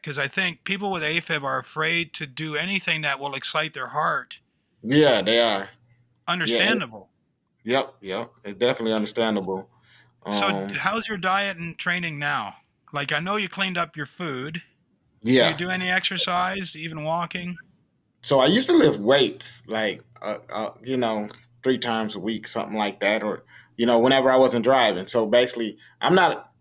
because I think people with AFib are afraid to do anything that will excite their heart. Yeah, they are. Yeah. Understandable. Yep. It's definitely understandable. So Um, how's your diet and training now? Like, I know you cleaned up your food. Do you yeah. do any exercise, even walking? So I used to lift weights, like, 3 times a week, something like that, or whenever I wasn't driving. So basically, I'm not,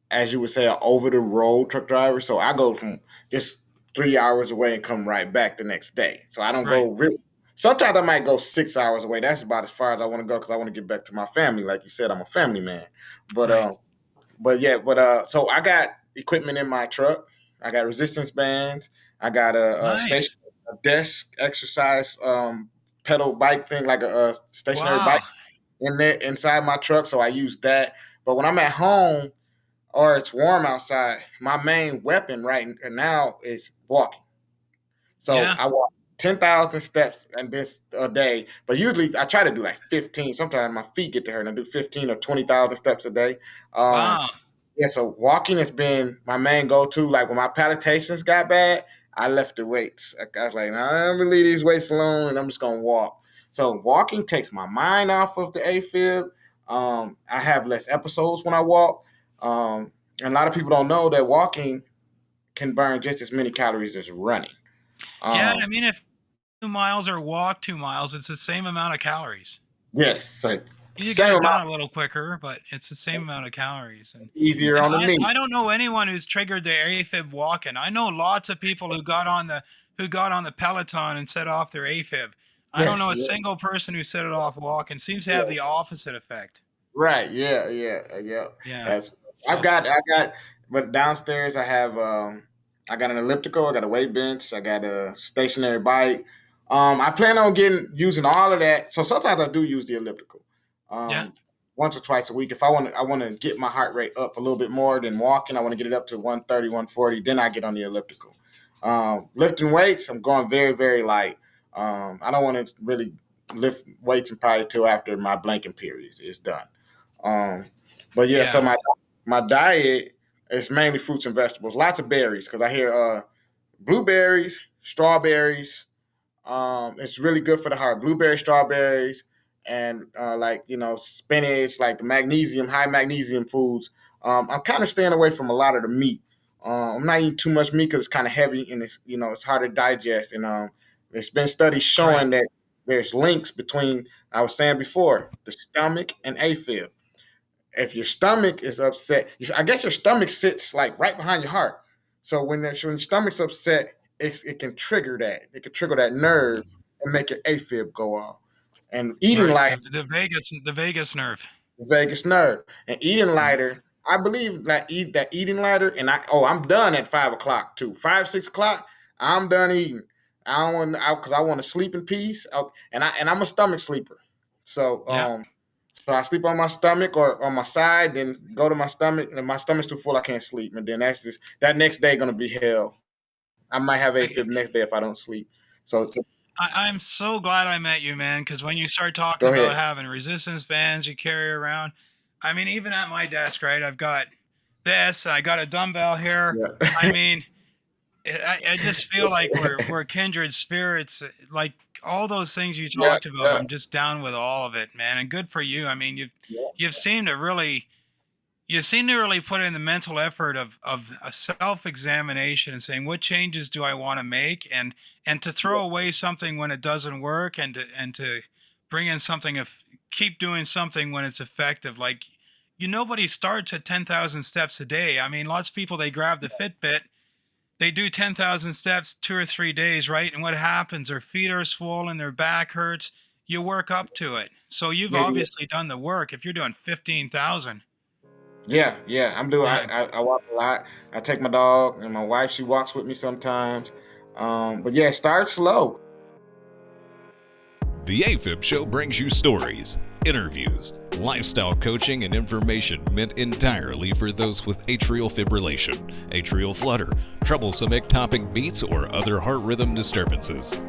as you would say, an over the road truck driver. So I go from just 3 hours away and come right back the next day. So I don't Right, go really. Sometimes I might go 6 hours away. That's about as far as I want to go because I want to get back to my family. Like you said, I'm a family man. But right. so I got equipment in my truck. I got resistance bands. I got a station, Nice. a desk exercise pedal bike thing, like a stationary bike Wow. in there inside my truck. So I use that. But when I'm at home or it's warm outside, my main weapon right now is walking. So Yeah. I walk 10,000 steps and this a day, but usually I try to do like 15. Sometimes my feet get to hurt and I do 15 or 20,000 steps a day. Um, Wow. yeah, so walking has been my main go-to. Like when my palpitations got bad, I left the weights. I was like, nah, I'm gonna leave these weights alone and I'm just gonna walk. So walking takes my mind off of the AFib. I have less episodes when I walk. And a lot of people don't know that walking can burn just as many calories as running. Yeah, Um, I mean, if 2 miles or walk 2 miles, it's the same amount of calories. yes, so You get same it amount done a little quicker, but it's the same amount of calories. And easier and on the I, knee. I don't know anyone who's triggered their AFib walking. I know lots of people who got on the Peloton and set off their AFib. I don't Yes, know a yeah, single person who set it off walking. Seems to have yeah. the opposite effect. Right, yeah. Yeah. That's So I got, but downstairs I got an elliptical, I got a weight bench, I got a stationary bike. I plan on using all of that. So sometimes I do use the elliptical, yeah. um, once or twice a week. If I want to get my heart rate up a little bit more than walking. I want to get it up to 130, 140. Then I get on the elliptical. Lifting weights, I'm going very, very light. I don't want to really lift weights until after my blanking period is done. Um, but yeah, so Yeah. my diet is mainly fruits and vegetables, lots of berries because I hear blueberries, strawberries. It's really good for the heart. Blueberries, strawberries, and spinach, like the magnesium, high magnesium foods. I'm kind of staying away from a lot of the meat. I'm not eating too much meat because it's kind of heavy and it's hard to digest. And it's been studies Right. showing that there's links between, I was saying before, the stomach and AFib. If your stomach is upset, I guess your stomach sits like right behind your heart. So when your stomach's upset, it can trigger that. It can trigger that nerve and make your AFib go off. And eating Right. lighter, The vagus nerve. the vagus nerve, and eating lighter. I believe that eating lighter, and I'm done at 5 o'clock too. 5, 6 o'clock, I'm done eating. I don't want because I want to sleep in peace. And I'm a stomach sleeper. So Yeah. so I sleep on my stomach or on my side, then go to my stomach, and if my stomach's too full, I can't sleep. And then that next day gonna be hell. I might have I, AFib next day if I don't sleep. So I'm so glad I met you, man. Because when you start talking go about ahead. having resistance bands you carry around, I mean, even at my desk, right? I've got this. I got a dumbbell here. I Yeah. mean, I just feel like we're kindred spirits. Like all those things you yeah, talked about, yeah, I'm just down with all of it, man. And good for you. I mean, you've yeah, you've seemed to really you seem to really put in the mental effort of a self-examination and saying what changes do I want to make, and to yeah, throw away something when it doesn't work, and to bring in something of keep doing something when it's effective. Like, nobody starts at 10,000 steps a day. I mean, lots of people, they grab the Fitbit, they do 10,000 steps 2 or 3 days, right? And what happens? Their feet are swollen, their back hurts. You work up to it. So you've yeah. obviously done the work if you're doing 15,000. Yeah. I'm doing. Yeah. I walk a lot. I take my dog and my wife. She walks with me sometimes. But yeah, start slow. The AFib Show brings you stories, interviews, lifestyle coaching, and information meant entirely for those with atrial fibrillation, atrial flutter, troublesome ectopic beats, or other heart rhythm disturbances.